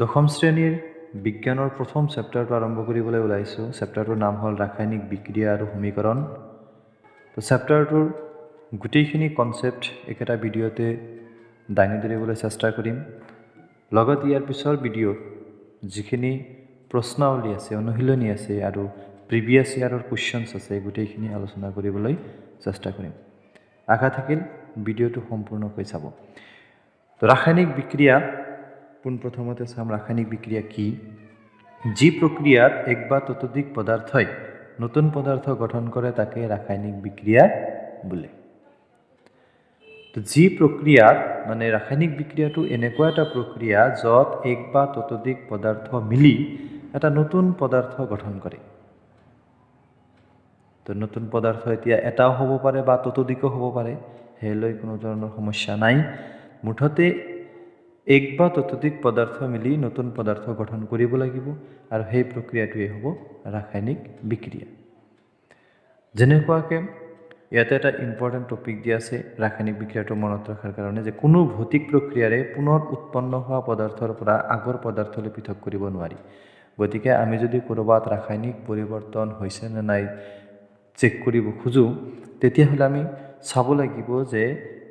দশম শ্ৰেণীৰ বিজ্ঞানৰ প্ৰথম চেপ্টাৰটো আৰম্ভ কৰিবলৈ ওলাইছোঁ। চেপ্টাৰটোৰ নাম হ'ল ৰাসায়নিক বিক্ৰিয়া আৰু সমীকৰণ। তো চেপ্টাৰটোৰ গোটেইখিনি কনচেপ্ট একেটা ভিডিঅ'তে দাঙি ধৰিবলৈ চেষ্টা কৰিম। লগত ইয়াৰ পিছৰ ভিডিঅ'ত যিখিনি প্ৰশ্নাৱলী আছে, অনুশীলনী আছে আৰু প্ৰিভিয়াছ ইয়াৰৰ কুৱেশ্যনছ আছে, গোটেইখিনি আলোচনা কৰিবলৈ চেষ্টা কৰিম। আশা থাকিল ভিডিঅ'টো সম্পূৰ্ণকৈ চাব। তো ৰাসায়নিক বিক্ৰিয়া পোনপ্ৰথমতে চাম ৰাসায়নিক বিক্ৰিয়া কি। যি প্ৰক্ৰিয়াত এক বা ততোধিক পদাৰ্থই নতুন পদাৰ্থ গঠন কৰে তাকে ৰাসায়নিক বিক্ৰিয়া বোলে। তো যি প্ৰক্ৰিয়াত মানে ৰাসায়নিক বিক্ৰিয়াটো এনেকুৱা এটা প্ৰক্ৰিয়া য'ত এক বা ততোধিক পদাৰ্থ মিলি এটা নতুন পদাৰ্থ গঠন কৰে। তো নতুন পদাৰ্থ এতিয়া এটাও হ'ব পাৰে বা ততোধিকো হ'ব পাৰে, সেয়ালৈ কোনো ধৰণৰ সমস্যা নাই। মুঠতে এক বা ততোধিক পদাৰ্থ মিলি নতুন পদাৰ্থ গঠন কৰিব লাগিব আৰু সেই প্ৰক্ৰিয়াটোৱে হ'ব ৰাসায়নিক বিক্ৰিয়া। যেনেকুৱাকৈ ইয়াতে এটা ইম্পৰ্টেণ্ট টপিক দিয়া আছে ৰাসায়নিক বিক্ৰিয়াটো মনত ৰখাৰ কাৰণে, যে কোনো ভৌতিক প্ৰক্ৰিয়াৰে পুনৰ উৎপন্ন হোৱা পদাৰ্থৰ পৰা আগৰ পদাৰ্থলৈ পৃথক কৰিব নোৱাৰি। গতিকে আমি যদি ক'ৰবাত ৰাসায়নিক পৰিৱৰ্তন হৈছে নে নাই চেক কৰিব খোজোঁ, তেতিয়াহ'লে আমি চাব লাগিব যে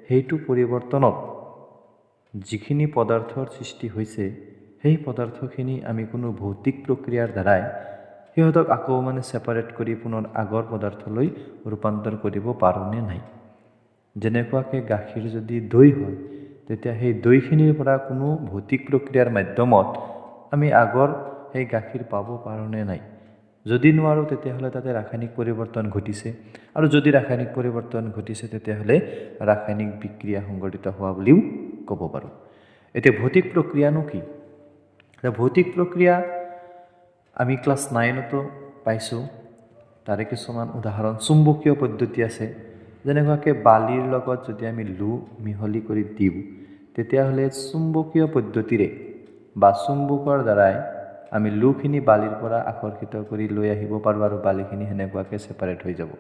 সেইটো পৰিৱৰ্তনত যিখিনি পদাৰ্থৰ সৃষ্টি হৈছে সেই পদাৰ্থখিনি আমি কোনো ভৌতিক প্ৰক্ৰিয়াৰ দ্বাৰাই সিহঁতক আকৌ ছেপাৰেট কৰি পুনৰ আগৰ পদাৰ্থলৈ ৰূপান্তৰ কৰিব পাৰোঁ নে নাই। যেনেকুৱাকৈ গাখীৰ যদি দৈ হয়, তেতিয়া সেই দৈখিনিৰ পৰা কোনো ভৌতিক প্ৰক্ৰিয়াৰ মাধ্যমত আমি আগৰ সেই গাখীৰ পাব পাৰোঁ নে নাই। যদি নোৱাৰোঁ তেতিয়াহ'লে তাতে ৰাসায়নিক পৰিৱৰ্তন ঘটিছে, আৰু যদি ৰাসায়নিক পৰিৱৰ্তন ঘটিছে তেতিয়াহ'লে ৰাসায়নিক বিক্ৰিয়া সংঘটিত হোৱা বুলিও ক'ব পাৰোঁ। এতিয়া ভৌতিক প্ৰক্ৰিয়ানো কি? ভৌতিক প্ৰক্ৰিয়া আমি ক্লাছ 9তো পাইছোঁ। তাৰে কিছুমান উদাহৰণ চুম্বকীয় পদ্ধতি আছে। যেনেকুৱাকৈ বালিৰ লগত যদি আমি লো মিহলি কৰি দিওঁ, তেতিয়াহ'লে চুম্বকীয় পদ্ধতিৰে বা চুম্বকৰ দ্বাৰাই আমি লোখিনি বালিৰ পৰা আকৰ্ষিত কৰি লৈ আহিব পাৰোঁ আৰু বালিখিনি সেনেকুৱাকৈ ছেপাৰেট হৈ যাব।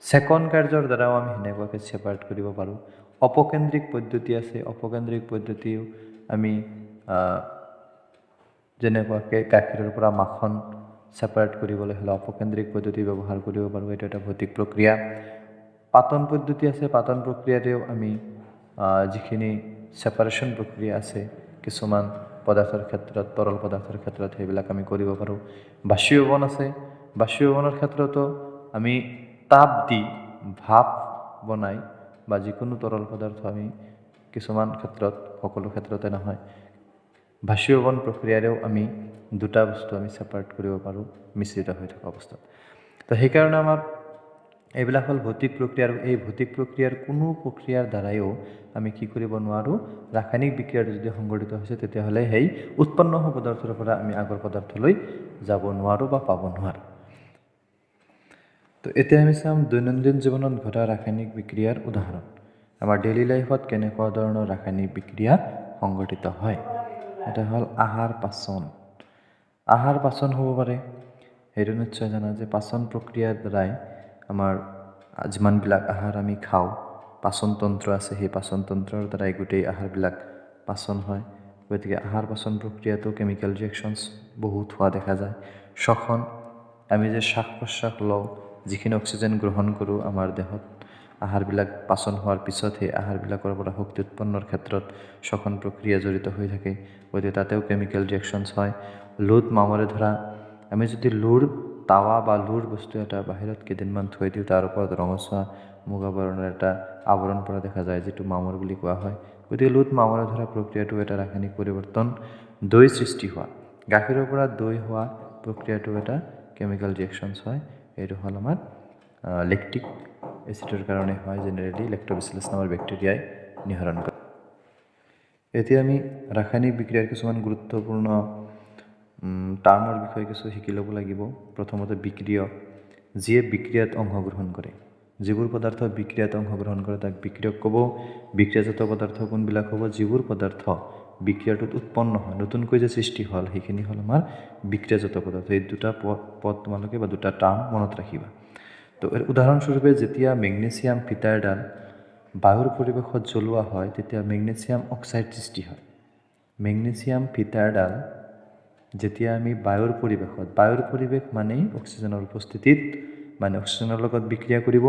চেকন কাৰ্যৰ দ্বাৰাও আমি সেনেকুৱাকৈ ছেপাৰেট কৰিব পাৰোঁ। অপকেন্দ্ৰিক পদ্ধতি আছে। অপকেন্দ্ৰিক পদ্ধতিও আমি যেনেকুৱাকৈ গাখীৰৰ পৰা মাখন ছেপাৰেট কৰিবলৈ হ'লে অপকেন্দ্ৰিক পদ্ধতি ব্যৱহাৰ কৰিব পাৰোঁ। এইটো এটা ভৌতিক প্ৰক্ৰিয়া। পাতন পদ্ধতি আছে। পাতন প্ৰক্ৰিয়াতেও আমি যিখিনি ছেপাৰেশ্যন প্ৰক্ৰিয়া আছে কিছুমান পদাৰ্থৰ ক্ষেত্ৰত, তৰল পদাৰ্থৰ ক্ষেত্ৰত, সেইবিলাক আমি কৰিব পাৰোঁ। বাষ্পীভৱন আছে। বাষ্পীভৱনৰ ক্ষেত্ৰতো আমি তাপ দি ভাপ বনাই বা যিকোনো তৰল পদাৰ্থ আমি কিছুমান ক্ষেত্ৰত, সকলো ক্ষেত্ৰতে নহয়, বাষ্পীভৱন প্ৰক্ৰিয়াৰেও আমি দুটা বস্তু আমি ছেপাৰেট কৰিব পাৰোঁ মিশ্ৰিত হৈ থকা অৱস্থাত। তো সেইকাৰণে আমাৰ এইবিলাক হ'ল ভৌতিক প্ৰক্ৰিয়া, আৰু এই ভৌতিক প্ৰক্ৰিয়াৰ কোনো প্ৰক্ৰিয়াৰ দ্বাৰাইও আমি কি কৰিব নোৱাৰোঁ, ৰাসায়নিক বিক্ৰিয়াটো যদি সংঘটিত হৈছে তেতিয়াহ'লে সেই উৎপন্ন হোৱা পদাৰ্থৰ পৰা আমি আগৰ পদাৰ্থলৈ যাব নোৱাৰোঁ বা পাব নোৱাৰোঁ। তো এতিয়া আমি চাম দৈনন্দিন জীৱনত ঘটা ৰাসায়নিক বিক্ৰিয়াৰ উদাহৰণ। আমাৰ ডেইলি লাইফত কেনেকুৱা ধৰণৰ ৰাসায়নিক বিক্ৰিয়া সংঘটিত হয়। এটা হ'ল আহাৰ পাচন। আহাৰ পাচন হ'ব পাৰে, সেইটো নিশ্চয় জানা যে পাচন প্ৰক্ৰিয়াৰ দ্বাৰাই আমাৰ যিমানবিলাক আহাৰ আমি খাওঁ, পাচন তন্ত্ৰ আছে, সেই পাচন তন্ত্ৰৰ দ্বাৰাই গোটেই আহাৰবিলাক পাচন হয়। গতিকে আহাৰ পাচন প্ৰক্ৰিয়াটো কেমিকেল ৰিয়েকশ্যনছ বহুত হোৱা দেখা যায়। শ্বসন, আমি যে শ্বাস প্ৰশ্বাস লওঁ, যিখিনি অক্সিজেন গ্ৰহণ কৰোঁ আমাৰ দেহত, আহাৰবিলাক পাচন হোৱাৰ পিছত সেই আহাৰবিলাকৰ পৰা শক্তি উৎপন্নৰ ক্ষেত্ৰত শ্বসন প্ৰক্ৰিয়া জড়িত হৈ থাকে। গতিকে তাতেও কেমিকেল ৰিয়েকশ্যনছ হয়। লোত মামৰে ধৰা, আমি যদি লোৰ টাৱা বা লোৰ বস্তু এটা বাহিৰত কেইদিনমান থৈ দিওঁ, তাৰ ওপৰত ৰঙচুৱা মুগা বৰণৰ এটা আৱৰণ পৰা দেখা যায়, যিটো মামৰ বুলি কোৱা হয়। গতিকে লোত মামৰে ধৰা প্ৰক্ৰিয়াটো এটা ৰাসায়নিক পৰিৱৰ্তন। দৈ সৃষ্টি হোৱা, গাখীৰৰ পৰা দৈ হোৱা প্ৰক্ৰিয়াটো এটা কেমিকেল ৰিয়েকশ্যনছ হয়। এইটো হ'ল আমাৰ লেক্টিক এচিডৰ কাৰণে হয়। জেনেৰেলি লেক্ট'বেচিলাছ নামৰ বেক্টেৰিয়াই নিঃসৰণ কৰে। এতিয়া আমি ৰাসায়নিক বিক্ৰিয়াৰ কিছুমান গুৰুত্বপূৰ্ণ টাৰ্মৰ বিষয়ে কিছু শিকি ল'ব লাগিব। প্ৰথমতে বিক্ৰিয়ক, যিয়ে বিক্ৰিয়াত অংশগ্ৰহণ কৰে। যিবোৰ পদাৰ্থ বিক্ৰিয়াত অংশগ্ৰহণ কৰে তাক বিক্ৰিয়ক ক'ব। বিক্ৰিয়াজাত পদাৰ্থ কোনবিলাক হ'ব? যিবোৰ পদাৰ্থ বিক্ৰিয়াটোত উৎপন্ন হয়, নতুনকৈ যে সৃষ্টি হ'ল, সেইখিনি হ'ল আমাৰ বিক্ৰিয়াজাত পদাৰ্থ। এই দুটা পদ তোমালোকে বা দুটা টাৰ্ম মনত ৰাখিবা। তো উদাহৰণস্বৰূপে যেতিয়া মেগনেছিয়াম ফিটাৰডাল বায়ুৰ পৰিৱেশত জ্বলোৱা হয়, তেতিয়া মেগনেছিয়াম অক্সাইড সৃষ্টি হয়। মেগনেছিয়াম ফিটাৰডাল যেতিয়া আমি বায়ুৰ পৰিৱেশ মানেই অক্সিজেনৰ উপস্থিতিত মানে অক্সিজেনৰ লগত বিক্ৰিয়া কৰিব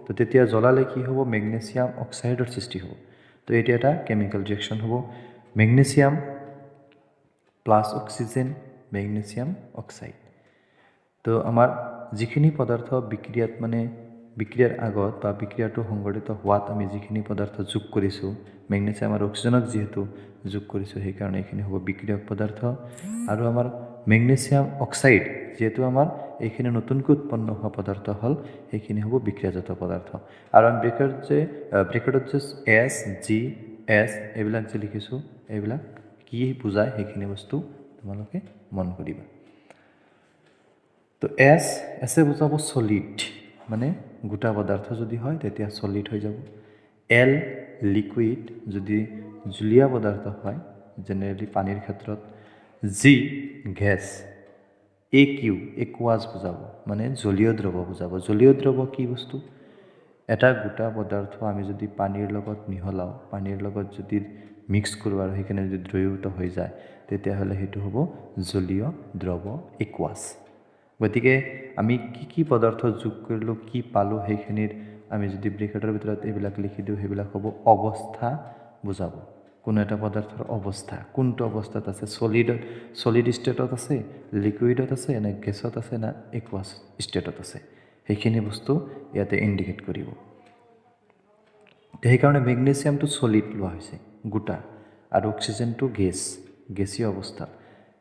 তো তেতিয়া জ্বলালে কি হ'ব মেগনেছিয়াম অক্সাইডৰ সৃষ্টি হ'ব তো এইটো এটা কেমিকেল ৰিয়েকশ্যন হ'ব magnesium plus oxygen magnesium oxide তো আমাৰ যিখিনি পদাৰ্থ বিক্ৰিয়াত মানে বিক্ৰিয়াৰ আগত বা বিক্ৰিয়াটো সংঘটিত হোৱাত আমি যিখিনি পদাৰ্থ যোগ কৰিছোঁ মেগনেছিয়াম আৰু অক্সিজেনক যিহেতু যোগ কৰিছোঁ সেইকাৰণে এইখিনি হ'ব বিক্ৰিয়ক পদাৰ্থ আৰু আমাৰ মেগনেছিয়াম অক্সাইড যেহেতু আমাৰ এইখিনি নতুনকৈ উৎপন্ন হোৱা পদাৰ্থ হ'ল সেইখিনি হ'ব বিক্ৰিয়াজাত পদাৰ্থ আৰু আমি ব্ৰেকেটত যে এছ জি এছ এইবিলাক যে লিখিছোঁ এইবিলাক কি বুজায় সেইখিনি বস্তু তোমালোকে মন কৰিবা তো এছে বুজাব সলিড মানে গোটা পদাৰ্থ যদি হয় তেতিয়া সলিড হৈ যাব এল লিকুইড যদি জুলীয়া পদাৰ্থ হয় জেনেৰেলি পানীৰ ক্ষেত্ৰত জি গেছ একুৱাছ বুজাব মানে জলীয় দ্ৰৱ বুজাব জলীয় দ্ৰৱ কি বস্তু এটা গোটা পদাৰ্থ আমি যদি পানীৰ লগত মিহলাওঁ পানীৰ লগত যদি মিক্স কৰোঁ আৰু সেইখিনি যদি দ্ৰৱীভূত হৈ যায় তেতিয়াহ'লে সেইটো হ'ব জলীয় দ্ৰৱ একুৱাছ গতিকে আমি কি পদাৰ্থ যোগ কৰিলোঁ কি পালোঁ সেইখিনিৰ আমি যদি ব্ৰেকেটৰ ভিতৰত এইবিলাক লিখি দিওঁ সেইবিলাক হ'ব অৱস্থা বুজাব কোনো এটা পদাৰ্থৰ অৱস্থা কোনটো অৱস্থাত আছে সলিড ষ্টেটত আছে লিকুইডত আছে নে গেছত আছে না একুৱাছ ষ্টেটত আছে সেইখিনি বস্তু ইয়াতে ইণ্ডিকেট কৰিব সেইকাৰণে মেগনেছিয়ামটো সলিড লোৱা হৈছে গোটা আৰু অক্সিজেনটো গেছীয় অৱস্থাত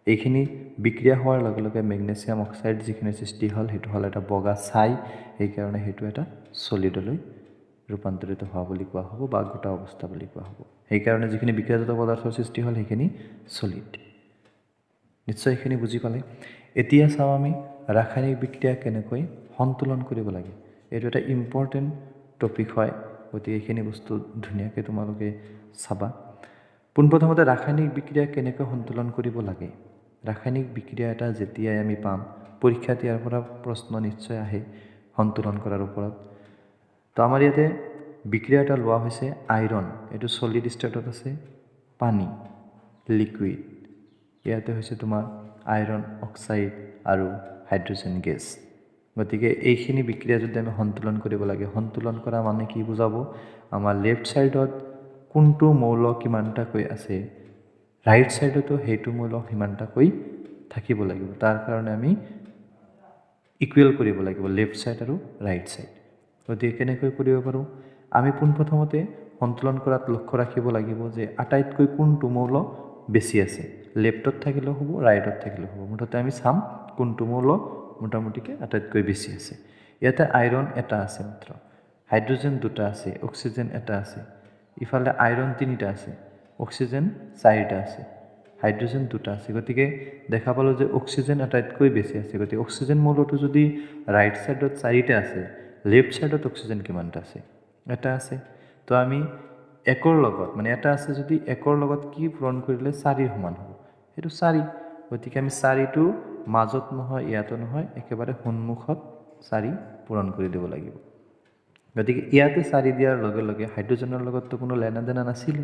এইখিনি বিক্ৰিয়া হোৱাৰ লগে লগে মেগনেছিয়াম অক্সাইড যিখিনি সৃষ্টি হ'ল সেইটো হ'ল এটা বগা ছাই সেইকাৰণে সেইটো এটা সলিডলৈ ৰূপান্তৰিত হোৱা বুলি কোৱা হ'ব বা গোটা অৱস্থা বুলি কোৱা হ'ব সেইকাৰণে যিখিনি বিক্ৰিয়াজাত পদাৰ্থৰ সৃষ্টি হ'ল সেইখিনি সলিড নিশ্চয় এইখিনি বুজি পালে এতিয়া চাওঁ আমি ৰাসায়নিক বিক্ৰিয়া কেনেকৈ সন্তুলন কৰিব লাগে এইটো এটা ইম্পৰ্টেণ্ট টপিক হয় গতিকে এইখিনি বস্তু ধুনীয়াকৈ তোমালোকে চাবা পোনপ্ৰথমতে ৰাসায়নিক বিক্ৰিয়া কেনেকৈ সন্তুলন কৰিব লাগে ৰাসায়নিক বিক্ৰিয়া এটা যেতিয়াই আমি পাম পৰীক্ষাত ইয়াৰ পৰা প্ৰশ্ন নিশ্চয় আহে সন্তুলন কৰাৰ ওপৰত তো আমাৰ ইয়াতে বিক্ৰিয়া এটা লোৱা হৈছে আইৰণ এইটো সলিড ষ্টেটত আছে পানী লিকুইড ইয়াতে হৈছে তোমাৰ আইৰণ অক্সাইড আৰু হাইড্ৰজেন গেছ গতিকে এইখিনি বিক্ৰিয়া যদি আমি সন্তুলন কৰিব লাগে সন্তুলন কৰা মানে কি বুজাব আমাৰ লেফ্ট ছাইডত কোনটো মৌল কিমানটাকৈ আছে ৰাইট ছাইডতো সেইটো মৌল সিমানটাকৈ থাকিব লাগিব তাৰ কাৰণে আমি ইকুৱেল কৰিব লাগিব লেফ্ট ছাইড আৰু ৰাইট ছাইড গতিকে কেনেকৈ কৰিব পাৰোঁ আমি পোনপ্ৰথমতে সন্তুলন কৰাত লক্ষ্য ৰাখিব লাগিব যে আটাইতকৈ কোনটো মৌল বেছি আছে লেফ্টত থাকিলেও হ'ব ৰাইটত থাকিলেও হ'ব মুঠতে আমি চাম কোনটো মৌল মোটামুটিকৈ আটাইতকৈ বেছি আছে ইয়াতে আইৰণ এটা আছে মাত্ৰ হাইড্ৰজেন দুটা আছে অক্সিজেন এটা আছে ইফালে আইৰণ তিনিটা আছে অক্সিজেন চাৰিটা আছে হাইড্ৰজেন দুটা আছে গতিকে দেখা পালোঁ যে অক্সিজেন আটাইতকৈ বেছি আছে গতিকে অক্সিজেন মৌলটো যদি ৰাইট ছাইডত চাৰিটা আছে লেফ্ট ছাইডত অক্সিজেন কিমানটা আছে এটা আছে তো আমি একৰ লগত মানে এটা আছে যদি একৰ লগত কি পূৰণ কৰিলে 4 সমান হ'ব সেইটো 4 গতিকে আমি 4টো মাজত নহয় ইয়াতো নহয় একেবাৰে সন্মুখত 4 পূৰণ কৰি দিব লাগিব গতিকে ইয়াতে 4 দিয়াৰ লগে লগে হাইড্ৰজেনৰ লগততো কোনো লেনাদেনা নাছিল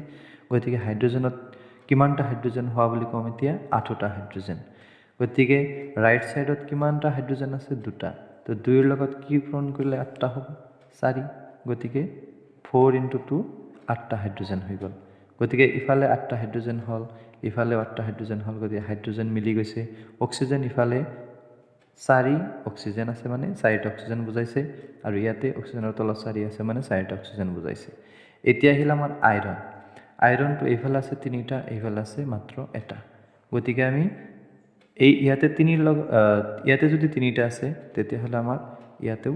গতিকে হাইড্ৰজেনত কিমানটা হাইড্ৰজেন হোৱা বুলি কম এতিয়া 8টা হাইড্ৰজেন গতিকে ৰাইট ছাইডত কিমানটা হাইড্ৰজেন আছে 2টা তো 2ৰ লগত কি পূৰণ কৰিলে 8টা হ'ব 4 গতিকে 4 × 2 8টা হাইড্ৰজেন হৈ গ'ল গতিকে ইফালে 8টা হাইড্ৰজেন হ'ল ইফালে 8টা হাইড্ৰজেন হ'ল গতিকে হাইড্ৰজেন মিলি গৈছে অক্সিজেন ইফালে 4 অক্সিজেন আছে মানে 4টা অক্সিজেন বুজাইছে আৰু ইয়াতে অক্সিজেনৰ তলত 4 আছে মানে 4টা অক্সিজেন বুজাইছে এতিয়া আহিল আমাৰ আইৰণটো এইফালে আছে 3টা এইফালে আছে মাত্ৰ এটা গতিকে আমি এই ইয়াতে 3 ইয়াতে যদি 3টা আছে তেতিয়াহ'লে আমাৰ ইয়াতেও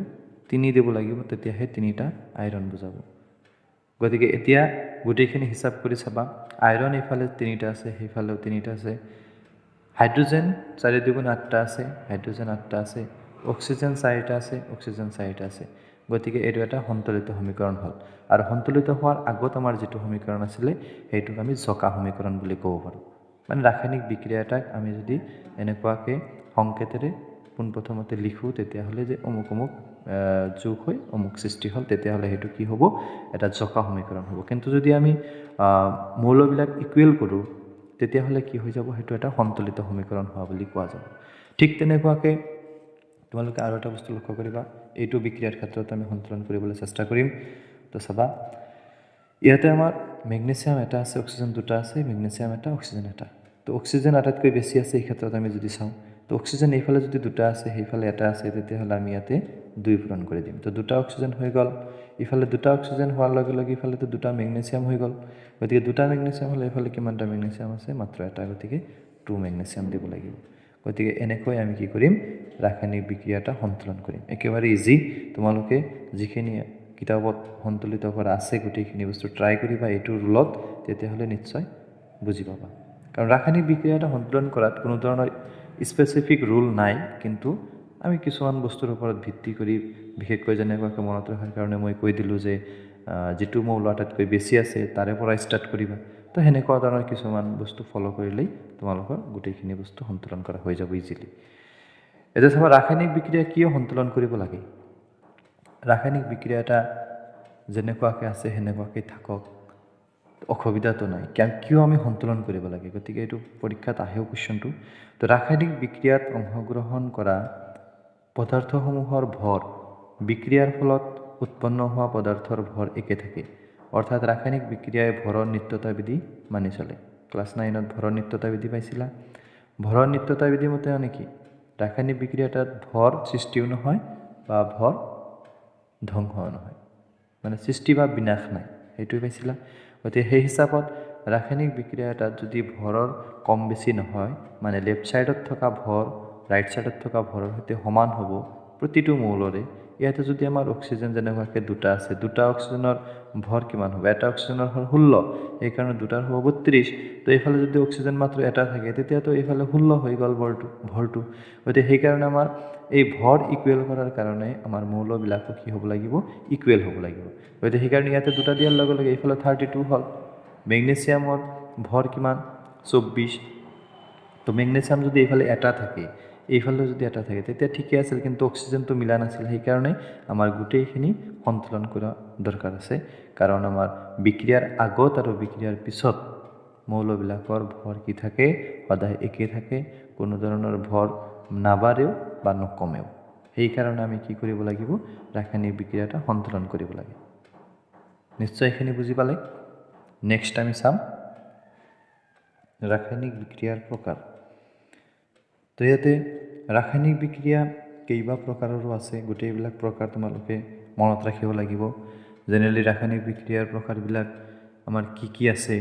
3 দিব লাগিব তেতিয়াহে 3টা আইৰণ বুজাব গতিকে এতিয়া গোটেইখিনি হিচাপ কৰি চাবা আইৰণ এইফালে 3টা আছে সেইফালেও 3টা আছে হাইড্ৰজেন 4 × 2 = 8টা আছে হাইড্ৰজেন 8টা আছে অক্সিজেন 4টা আছে অক্সিজেন 4টা আছে গতিকে এইটো এটা সন্তুলিত সমীকৰণ হ'ল আৰু সন্তুলিত হোৱাৰ আগত আমাৰ যেটো সমীকৰণ আছিলে সেইটোক আমি জকা সমীকৰণ বুলি ক'ব পাৰোঁ মানে ৰাসায়নিক বিক্ৰিয়া এটাক আমি যদি এনেকুৱাকৈ সংকেতেৰে পোনপ্ৰথমতে লিখোঁ তেতিয়াহ'লে যে অমুক যোগ হৈ অমুক সৃষ্টি হ'ল তেতিয়াহ'লে সেইটো কি হ'ব এটা জকা সমীকৰণ হ'ব কিন্তু যদি আমি মৌলবিলাক ইকুৱেল কৰোঁ তেতিয়াহ'লে কি হৈ যাব সেইটো এটা সন্তুলিত সমীকৰণ হোৱা বুলি কোৱা যাব ঠিক তেনেকুৱাকৈ তোমালোকে আৰু এটা বস্তু লক্ষ্য কৰিবা এইটো বিক্ৰিয়াৰ ক্ষেত্ৰত আমি সন্তুলন কৰিবলৈ চেষ্টা কৰিম তো চাবা ইয়াতে আমাৰ মেগনেছিয়াম এটা আছে অক্সিজেন দুটা আছে মেগনেছিয়াম এটা অক্সিজেন এটা তো অক্সিজেন আটাইতকৈ বেছি আছে এই ক্ষেত্ৰত আমি যদি চাওঁ তো অক্সিজেন এইফালে যদি দুটা আছে সেইফালে এটা আছে তেতিয়াহ'লে আমি ইয়াতে 2 পূৰণ কৰি দিম তো দুটা অক্সিজেন হৈ গ'ল ইফালে দুটা অক্সিজেন হোৱাৰ লগে লগে ইফালেতো দুটা মেগনেছিয়াম হৈ গ'ল গতিকে দুটা মেগনেছিয়াম হ'লে ইফালে কিমানটা মেগনেছিয়াম আছে মাত্ৰ এটা গতিকে 2 মেগনেছিয়াম দিব লাগিব গতিকে এনেকৈ আমি কি কৰিম ৰাসায়নিক বিক্ৰিয়াটা সন্তুলন কৰিম একেবাৰে ইজি তোমালোকে যিখিনি কিতাপত সন্তুলিত কৰা আছে গোটেইখিনি বস্তু ট্ৰাই কৰিবা এইটো ৰুলত তেতিয়াহ'লে নিশ্চয় বুজি পাবা কাৰণ ৰাসায়নিক বিক্ৰিয়াটা সন্তুলন কৰাত কোনো ধৰণৰ স্পেচিফিক ৰুল নাই কিন্তু আমি কিছুমান বস্তুৰ ওপৰত ভিত্তি কৰি বিশেষকৈ যেনেকুৱাকৈ মনত ৰখাৰ কাৰণে মই কৈ দিলোঁ যে যিটো মৌল আটাইতকৈ বেছি আছে তাৰে পৰা ষ্টাৰ্ট কৰিবা তো সেনেকুৱা ধৰণৰ কিছুমান বস্তু ফ'ল' কৰিলেই তোমালোকৰ গোটেইখিনি বস্তু সন্তুলন কৰা হৈ যাব ইজিলি এতিয়া চাবা ৰাসায়নিক বিক্ৰিয়া কিয় সন্তুলন কৰিব লাগে ৰাসায়নিক বিক্ৰিয়া এটা যেনেকুৱাকৈ আছে সেনেকুৱাকৈ থাকক অসুবিধাটো নাই কিয় আমি সন্তুলন কৰিব লাগে গতিকে এইটো পৰীক্ষাত আহেও কুৱেশ্যনটো তো ৰাসায়নিক বিক্ৰিয়াত অংশগ্ৰহণ কৰা পদাৰ্থসমূহৰ ভৰ বিক্ৰিয়াৰ ফলত উৎপন্ন হোৱা পদাৰ্থৰ ভৰ একে থাকে অৰ্থাৎ ৰাসায়নিক বিক্ৰিয়াই ভৰৰ নিত্যতা বিধি মানি চলে ক্লাছ 9ত ভৰৰ নিত্যতা বিধি পাইছিলা ভৰৰ নিত্যতা বিধি মতে মানে কি ৰাসায়নিক বিক্ৰিয়া এটাত ভৰ সৃষ্টিও নহয় বা ভৰ ধ্বংসও নহয় মানে সৃষ্টি বা বিনাশ নাই সেইটোৱে পাইছিলা গতিকে সেই হিচাপত ৰাসায়নিক বিক্ৰিয়া এটাত যদি ভৰৰ কম বেছি নহয় মানে লেফ্ট ছাইডত থকা ভৰ ৰাইট ছাইডত থকা ভৰৰ সৈতে সমান হ'ব প্ৰতিটো মৌলৰে ইয়াতে যদি আমাৰ অক্সিজেন যেনেকুৱাকৈ দুটা আছে দুটা অক্সিজেনৰ ভৰ কিমান হ'ব এটা অক্সিজেনৰ ভৰ 16 এইকাৰণে দুটাৰ হ'ব 32 তো এইফালে যদি অক্সিজেন মাত্ৰ এটা থাকে তেতিয়াতো এইফালে 16 হৈ গ'ল ভৰটো গতিকে সেইকাৰণে আমাৰ এই ভৰ ইকুৱেল কৰাৰ কাৰণে আমাৰ মৌলবিলাকো কি হ'ব লাগিব ইকুৱেল হ'ব লাগিব গতিকে সেইকাৰণে ইয়াতে দুটা দিয়াৰ লগে লগে এইফালে 32 হ'ল মেগনেছিয়ামৰ ভৰ কিমান 24 তো মেগনেছিয়াম যদি এইফালে এটা থাকে এইফালে যদি এটা থাকে তেতিয়া ঠিকে আছিল কিন্তু অক্সিজেনটো মিলা নাছিল সেইকাৰণে আমাৰ গোটেইখিনি সন্তুলন কৰা দৰকাৰ আছে কাৰণ আমাৰ বিক্ৰিয়াৰ আগত আৰু বিক্ৰিয়াৰ পিছত মৌলবিলাকৰ ভৰ কি থাকে সদায় একে থাকে কোনো ধৰণৰ ভৰ নাবাঢ়েও বা নকমেও সেইকাৰণে আমি কি কৰিব লাগিব ৰাসায়নিক বিক্ৰিয়াটা সন্তুলন কৰিব লাগে নিশ্চয় এইখিনি বুজি পালে নেক্সট আমি চাম ৰাসায়নিক বিক্ৰিয়াৰ প্ৰকাৰ তো ইয়াতে ৰাসায়নিক বিক্ৰিয়া কেইবা প্ৰকাৰৰো আছে গোটেইবিলাক প্ৰকাৰ তোমালোকে মনত ৰাখিব লাগিব জেনেৰেলি ৰাসায়নিক বিক্ৰিয়াৰ প্ৰকাৰবিলাক আমাৰ কি আছে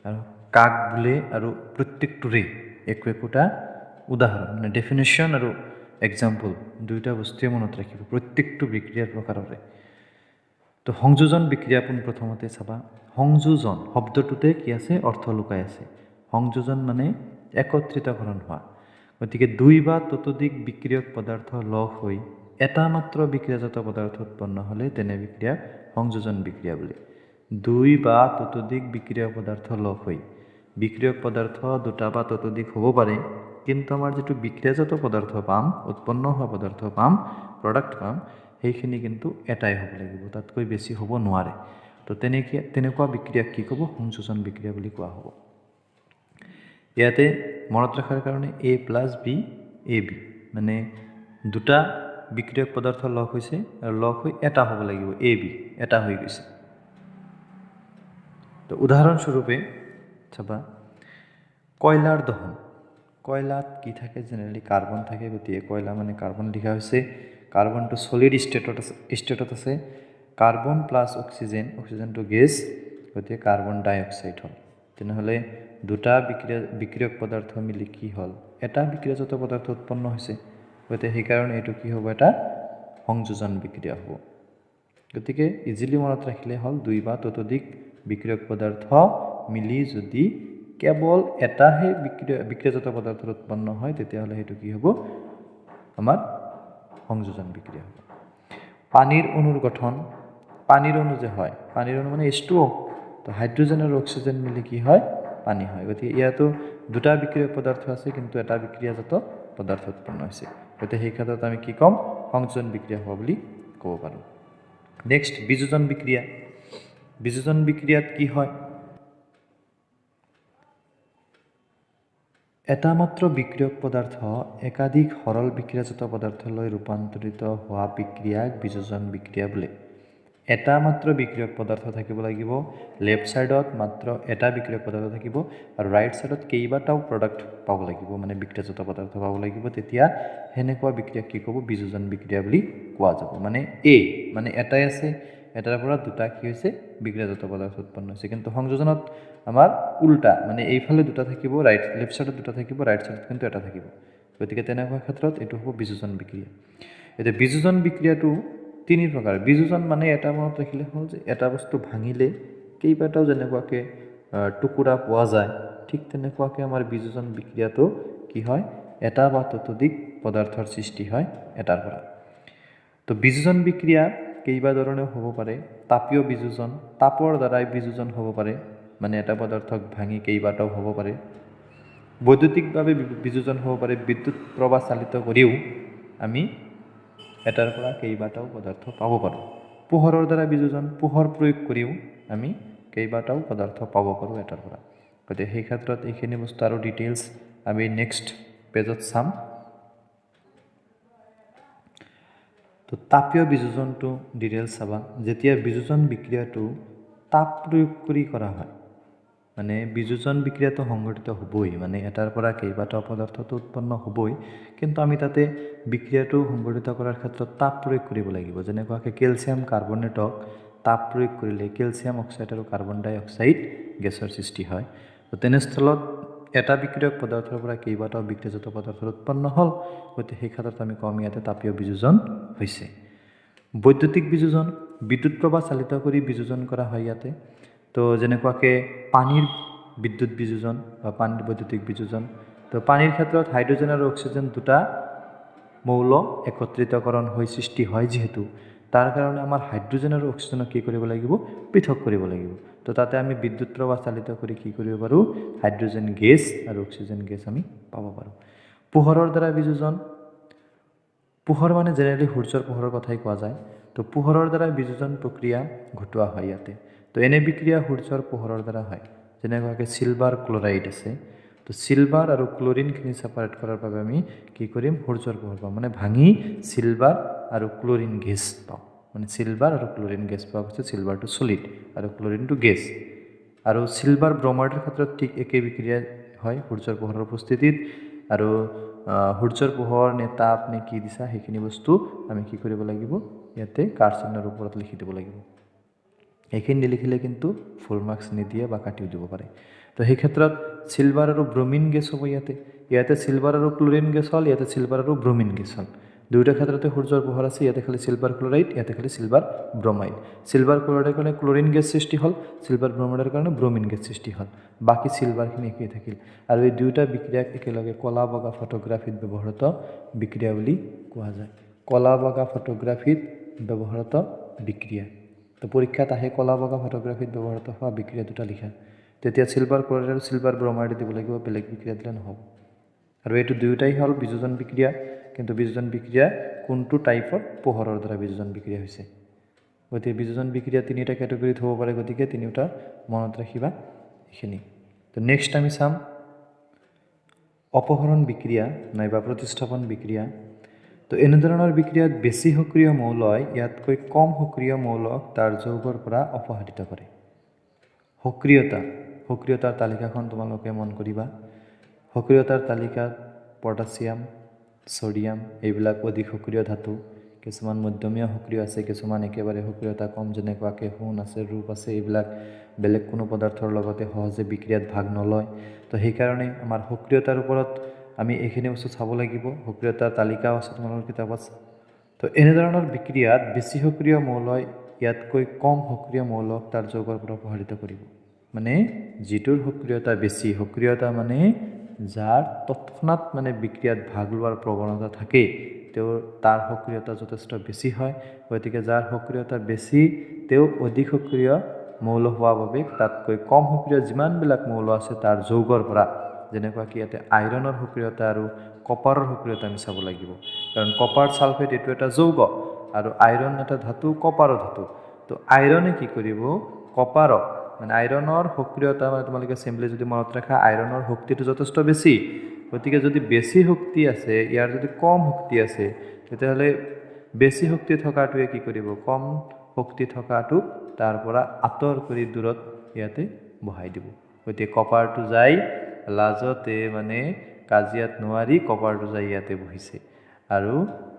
আৰু কাক বোলে আৰু প্ৰত্যেকটোৰে একোটা উদাহৰণ মানে ডেফিনেশ্যন আৰু এক্সাম্পল দুইটা বস্তুৱে মনত ৰাখিব প্ৰত্যেকটো বিক্ৰিয়াৰ প্ৰকাৰৰে তো সংযোজন বিক্ৰিয়া প্ৰথমতে চাবা সংযোজন শব্দটোতে কি আছে অৰ্থ লুকাই আছে সংযোজন মানে একত্ৰিতকৰণ হোৱা গতিকে দুই বা ততোধিক বিক্ৰিয়ক পদাৰ্থ লগ হৈ এটা মাত্ৰ বিক্ৰিয়াজাত পদাৰ্থ উৎপন্ন হ'লে তেনে বিক্ৰিয়া সংযোজন বিক্ৰিয়া বোলে দুই বা ততোধিক বিক্ৰিয়ক পদাৰ্থ লগ হৈ বিক্ৰিয়ক পদাৰ্থ দুটা বা ততোধিক হ'ব পাৰে কিন্তু আমাৰ যেটো বিক্ৰিয়াজাত পদাৰ্থ পাম উৎপন্ন হোৱা পদাৰ্থ পাম প্ৰডাক্ট পাম সেইখিনি কিন্তু এটাই হ'ব লাগিব তাতকৈ বেছি হ'ব নোৱাৰে তো তেনেকুৱা বিক্ৰিয়াক কি ক'ব সংযোজন বিক্ৰিয়া বুলি কোৱা হ'ব ইয়াতে মনত ৰাখাৰ কাৰণে a + b ab মানে দুটা বিক্ৰিয়ক পদাৰ্থ লগ হৈছে আৰু লগ হৈ এটা হ'ব লাগিব ab এটা হৈ গৈছে তো উদাহৰণ স্বৰূপে চাবা কয়লাৰ দহন কয়লাত কি থাকে জেনেৰেলি কাৰ্বন থাকে গতিকে কয়লা মানে কাৰ্বন লিখা হৈছে কাৰ্বনটো সলিড ষ্টেটত আছে কাৰ্বন প্লাস অক্সিজেনটো গেছ গতিকে কাৰ্বন ডাই অক্সাইড হ'ল তেনেহ'লে দুটা বিক্ৰিয়ক পদাৰ্থ মিলি কি হ'ল এটা বিক্ৰিয়াজাত পদাৰ্থ উৎপন্ন হৈছে গতিকে সেইকাৰণে এইটো কি হ'ব এটা সংযোজন বিক্ৰিয়া হ'ব গতিকে ইজিলি মনত ৰাখিলে হ'ল দুই বা ততোধিক বিক্ৰিয়ক পদাৰ্থ মিলি যদি কেৱল এটাহে বিক্ৰিয়াজাত পদাৰ্থ উৎপন্ন হয় তেতিয়াহ'লে সেইটো কি হ'ব আমাৰ সংযোজন বিক্ৰিয়া হ'ব পানীৰ অণুৰ গঠন পানীৰ অণু যে হয় পানীৰ অণু মানে H2O তো হাইড্ৰোজেন আৰু অক্সিজেন মিলি কি হয় পানী হয় গতিকে ইয়াতো দুটা বিক্ৰিয়ক পদাৰ্থ আছে কিন্তু এটা বিক্ৰিয়াজাত পদাৰ্থ উৎপন্ন হৈছে গতিকে সেই ক্ষেত্ৰত আমি কি ক'ম সংযোজন বিক্ৰিয়া হোৱা বুলি ক'ব পাৰোঁ নেক্সট বিযোজন বিক্ৰিয়াত কি হয় এটা মাত্ৰ বিক্ৰিয়ক পদাৰ্থ একাধিক সৰল বিক্ৰিয়াজাত পদাৰ্থলৈ ৰূপান্তৰিত হোৱা বিক্ৰিয়াক বিযোজন বিক্ৰিয়া বোলে। এটা মাত্ৰ বিক্ৰিয়ক পদাৰ্থ থাকিব লাগিব, লেফ্ট ছাইডত মাত্ৰ এটা বিক্ৰিয়ক পদাৰ্থ থাকিব আৰু ৰাইট ছাইডত কেইবাটাও প্ৰডাক্ট পাব লাগিব, মানে বিক্ৰিয়াজাত পদাৰ্থ পাব লাগিব। তেতিয়া সেনেকুৱা বিক্ৰিয়াক কি ক'ব? বিযোজন বিক্ৰিয়া বুলি কোৱা যাব। মানে মানে এটাই আছে, এটাৰ পৰা দুটা কি হৈছে? বিক্ৰিয়াজাত পদাৰ্থ উৎপন্ন হৈছে। কিন্তু সংযোজনত আমাৰ উল্টা, মানে এইফালে দুটা থাকিব, লেফ্ট ছাইডত দুটা থাকিব, ৰাইট ছাইডত কিন্তু এটা থাকিব। গতিকে তেনেকুৱা ক্ষেত্ৰত এইটো হ'ব বিযোজন বিক্ৰিয়া। এতিয়া বিযোজন বিক্ৰিয়াটো তিনি প্ৰকাৰ। বিযোজন মানে এটা মনত ৰাখিলে হ'ল যে এটা বস্তু ভাঙিলে কেইবাটাও যেনেকুৱাকৈ টুকুৰা পোৱা যায়, ঠিক তেনেকুৱাকৈ আমাৰ বিযোজন বিক্ৰিয়াটো কি হয়? এটা বা ততোধিক পদাৰ্থৰ সৃষ্টি হয় এটাৰ পৰা। তো বিযোজন বিক্ৰিয়া কেইবা ধৰণেও হ'ব পাৰে। তাপীয় বিযোজন, তাপৰ দ্বাৰাই বিযোজন হ'ব পাৰে, মানে এটা পদাৰ্থক ভাঙি কেইবাটাও হ'ব পাৰে। বৈদ্যুতিকভাৱে বিযোজন হ'ব পাৰে, বিদ্যুৎ প্ৰবাহ চালিত কৰিও আমি এটাৰ পৰা কেইবাটাও পদাৰ্থ পাব পাৰোঁ। পোহৰৰ দ্বাৰা বিযোজন, পোহৰ প্ৰয়োগ কৰিও আমি কেইবাটাও পদাৰ্থ পাব পাৰোঁ এটাৰ পৰা। গতিকে সেই ক্ষেত্ৰত এইখিনি বস্তু আৰু ডিটেইলছ আমি নেক্সট পেজত চাম। তো তাপীয় বিযোজনটো ডিটেইলছ চাবা। যেতিয়া বিযোজন বিক্ৰিয়াটো তাপ প্ৰয়োগ কৰি কৰা হয়, মানে বিযোজন বিক্ৰিয়াটো সংঘটিত হ'বই, মানে এটাৰ পৰা কেইবাটাও পদাৰ্থটো উৎপন্ন হ'বই, কিন্তু আমি তাতে বিক্ৰিয়াটো সংঘটিত কৰাৰ ক্ষেত্ৰত তাপ প্ৰয়োগ কৰিব লাগিব। যেনেকুৱাকৈ কেলছিয়াম কাৰ্বনেটক তাপ প্ৰয়োগ কৰিলে কেলছিয়াম অক্সাইড আৰু কাৰ্বন ডাই অক্সাইড গেছৰ সৃষ্টি হয়। তো তেনেস্থলত এটা বিক্ৰিয়ক পদাৰ্থৰ পৰা কেইবাটাও বিক্ৰিয়াজাত পদাৰ্থ উৎপন্ন হ'ল, গতিকে সেই ক্ষেত্ৰত আমি কম ইয়াতে তাপীয় বিযোজন হৈছে। বৈদ্যুতিক বিযোজন, বিদ্যুৎ প্ৰবাহ চালিত কৰি বিযোজন কৰা হয় ইয়াতে। তো যেনেকুৱাকৈ পানীৰ বিদ্যুৎ বিযোজন বা পানীৰ বৈদ্যুতিক বিযোজন। তো পানীৰ ক্ষেত্ৰত হাইড্ৰজেন আৰু অক্সিজেন দুটা মৌল একত্ৰিতকৰণ হৈ সৃষ্টি হয়, যিহেতু তাৰ কাৰণে আমাৰ হাইড্ৰজেন আৰু অক্সিজেনক কি কৰিব লাগিব? পৃথক কৰিব লাগিব। তো তাতে আমি বিদ্যুৎ প্ৰবাহ চালিত কৰি কি কৰিব পাৰোঁ? হাইড্ৰজেন গেছ আৰু অক্সিজেন গেছ আমি পাব পাৰোঁ। পোহৰৰ দ্বাৰা বিযোজন, পোহৰ মানে জেনেৰেলি সূৰ্যৰ পোহৰৰ কথাই কোৱা যায়। তো পোহৰৰ দ্বাৰা বিযোজন প্ৰক্ৰিয়া ঘটোৱা হয় ইয়াতে। তো এনে বিক্ৰিয়া সূৰ্যৰ পোহৰৰ দ্বাৰা হয়। যেনেকুৱাকৈ চিলভাৰ ক্লৰাইড আছে, তো চিলভাৰ আৰু ক্লৰিনখিনি ছেপাৰেট কৰাৰ বাবে আমি কি কৰিম? সূৰ্যৰ পোহৰ পাওঁ, মানে ভাঙি চিলভাৰ আৰু ক্লৰিন গেছ পাওঁ। মানে চিলভাৰ আৰু ক্লৰিন গেছ পোৱা গৈছে, চিলভাৰটো ছলিড আৰু ক্লৰিনটো গেছ। আৰু চিলভাৰ ব্ৰমাইডৰ ক্ষেত্ৰত ঠিক একে বিক্ৰিয়া হয় সূৰ্যৰ পোহৰৰ উপস্থিতিত। আৰু সূৰ্যৰ পোহৰ নে তাপ নে কি দিছা, সেইখিনি বস্তু আমি কি কৰিব লাগিব? ইয়াতে কাৰ্চিনৰ ওপৰত লিখি দিব লাগিব। এইখিনি নিলিখিলে কিন্তু ফুল মাৰ্কছ নিদিয়ে বা কাটিও দিব পাৰে। তো সেই ক্ষেত্ৰত চিলভাৰ আৰু ব্ৰমিন গেছ হ'ব ইয়াতে। ইয়াতে চিলভাৰ আৰু ক্লৰিন গেছ হ'ল, ইয়াতে চিলভাৰ আৰু ব্ৰমিন গেছ হ'ল। দুয়োটা ক্ষেত্ৰতে সূৰ্যৰ পোহৰ আছে। ইয়াতে খালি চিলভাৰ ক্লৰাইড, ইয়াতে খালি চিলভাৰ ব্ৰমাইড। চিলভাৰ ক্লৰাইডৰ কাৰণে ক্লৰিন গেছ সৃষ্টি হ'ল, চিলভাৰ ব্ৰমাইডৰ কাৰণে ব্ৰমিন গেছ সৃষ্টি হ'ল। বাকী চিলভাৰখিনি একেই থাকিল। আৰু এই দুয়োটা বিক্ৰিয়াক একেলগে কলা বগা ফটোগ্ৰাফীত ব্যৱহৃত বিক্ৰিয়া বুলি কোৱা যায়। কলা বগা ফটোগ্ৰাফীত ব্যৱহৃত বিক্ৰিয়া। তো পৰীক্ষাত আহে কলা বগা ফটোগ্ৰাফীত ব্যৱহৃত হোৱা বিক্ৰিয়া দুটা লিখা। তেতিয়া চিলভাৰ ক্লৰাইড আৰু চিলভাৰ ব্ৰমাইড দিব লাগিব, বেলেগ বিক্ৰিয়া দিলে নহ'ব। আৰু এইটো দুয়োটাই হ'ল বিযোজন বিক্ৰিয়া, কিন্তু বিযোজন বিক্ৰিয়া কোনটো টাইপৰ? পোহৰৰ দ্বাৰা বিযোজন বিক্ৰিয়া হৈছে। গতিকে বিযোজন বিক্ৰিয়া তিনিটা কেটেগৰীত হ'ব পাৰে, গতিকে তিনিওটা মনত ৰাখিবা এইখিনি। তো নেক্সট আমি চাম অপহৰণ বিক্ৰিয়া নাইবা প্ৰতিস্থাপন বিক্ৰিয়া। তো এনেধৰণৰ বিক্ৰিয়াত বেছি সক্ৰিয় মৌলই ইয়াতকৈ কম সক্ৰিয় মৌলক তাৰ যৌগৰ পৰা অপসাৰিত কৰে। সক্ৰিয়তাৰ তালিকাখন তোমালোকে মন কৰিবা। সক্ৰিয়তাৰ তালিকাত পটাছিয়াম, ছডিয়াম এইবিলাক অধিক সক্ৰিয় ধাতু। কিছুমান মধ্যমীয়া সক্ৰিয় আছে, কিছুমান একেবাৰে সক্ৰিয়তা কম, যেনেকুৱাকৈ সোণ আছে, ৰূপ আছে। এইবিলাক বেলেগ কোনো পদাৰ্থৰ লগতে সহজে বিক্ৰিয়াত ভাগ নলয়। তো সেইকাৰণে আমাৰ সক্ৰিয়তাৰ ওপৰত আমি এইখিনি বস্তু চাব লাগিব। সক্ৰিয়তাৰ তালিকাও আছে তোমালোকৰ কিতাপত। তো এনেধৰণৰ বিক্ৰিয়াত বেছি সক্ৰিয় মৌলই ইয়াতকৈ কম সক্ৰিয় মৌলক তাৰ যৌগৰ পৰা অপসাৰিত কৰিব। মানে যিটোৰ সক্ৰিয়তা বেছি, সক্ৰিয়তা মানে যাৰ তৎক্ষণাত মানে বিক্ৰিয়াত ভাগ লোৱাৰ প্ৰৱণতা থাকে, তাৰ সক্ৰিয়তা যথেষ্ট বেছি হয়। গতিকে যাৰ সক্ৰিয়তা বেছি তেওঁ অধিক সক্ৰিয় মৌল হোৱা বাবে তাতকৈ কম সক্ৰিয় যিমানবিলাক মৌল আছে তাৰ যৌগৰ পৰা, যেনেকুৱাকৈ ইয়াতে আইৰণৰ সক্ৰিয়তা আৰু কপাৰৰ সক্ৰিয়তা আমি চাব লাগিব। কাৰণ কপাৰ ছালফেট এইটো এটা যৌগ আৰু আইৰণ এটা ধাতু, কপাৰো ধাতু। তো আইৰণে কি কৰিব? কপাৰক, মানে আইৰণৰ সক্ৰিয়তা, মানে তোমালোকে চিম্পলি যদি মনত ৰাখা, আইৰণৰ শক্তিটো যথেষ্ট বেছি। গতিকে যদি বেছি শক্তি আছে ইয়াৰ যদি কম শক্তি আছে তেতিয়াহ'লে বেছি শক্তি থকাটোৱে কি কৰিব কম শক্তি থকাটোক তাৰ পৰা আঁতৰ কৰি দূৰত ইয়াতে বহাই দিব গতিকে কপাৰটো যাই লাজতে মানে কাজিয়াত নোৱাৰি কপাৰটো যাই ইয়াতে বহিছে আৰু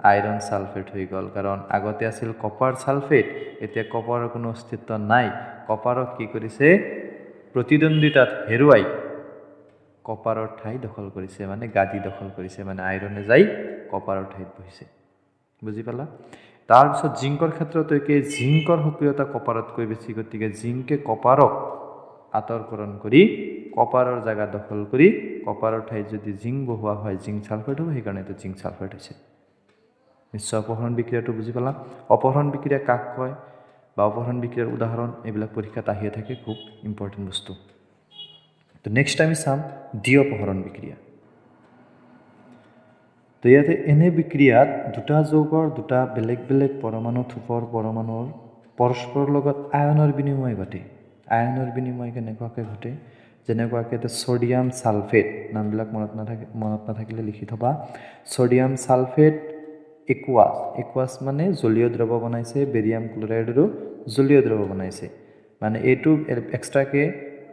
আইৰন সালফেট হৈ গ'ল কাৰণ আগতে আছিল কপাৰ সালফেট এতিয়া কপাৰৰ কোনো অস্তিত্ব নাই কপাৰক কি কৰিছে প্ৰতিদ্বন্দ্বিতাত হেৰুৱাই কপাৰৰ ঠাই দখল কৰিছে মানে গাদি দখল কৰিছে মানে আইৰনে যাই কপাৰৰ ঠাইত বহিছে বুজি পালা তাৰপিছত জিংকৰ ক্ষেত্ৰতো একে জিংকৰ সক্ৰিয়তা কপাৰতকৈ বেছি গতিকে জিংকে কপাৰক আঁতৰকৰণ কৰি কপাৰৰ জায়গা দখল কৰি কপাৰৰ ঠাইত যদি জিংক বহুৱা হয় জিংক সালফেট হ'ব সেইকাৰণে এইটো জিংক সালফেট হৈছে নিশ্চয় অপহৰণ বিক্ৰিয়াটো বুজি পালা অপহৰণ বিক্ৰিয়া কাক কয় বা অপহৰণ বিক্ৰিয়াৰ উদাহৰণ এইবিলাক পৰীক্ষাত আহিয়ে থাকে খুব ইম্পৰ্টেণ্ট বস্তু তো নেক্সট আমি চাম দ্বি অপহৰণ বিক্ৰিয়া তো ইয়াতে এনে বিক্ৰিয়াত দুটা যৌগৰ দুটা বেলেগ বেলেগ পৰমাণু থোপৰ পৰমাণুৰ পৰস্পৰৰ লগত আয়নৰ বিনিময় ঘটে আয়নৰ বিনিময় কেনেকুৱাকৈ ঘটে যেনেকুৱাকৈ এটা ছডিয়াম সালফেট নামবিলাক মনত নাথাকিলে লিখি থবা ছডিয়াম সালফেট একুৱাছ মানে জলীয় দ্ৰৱ বনাইছে বেৰিয়াম ক্লোৰাইডৰো জলীয় দ্ৰৱ বনাইছে মানে এইটো এক্সট্ৰাকে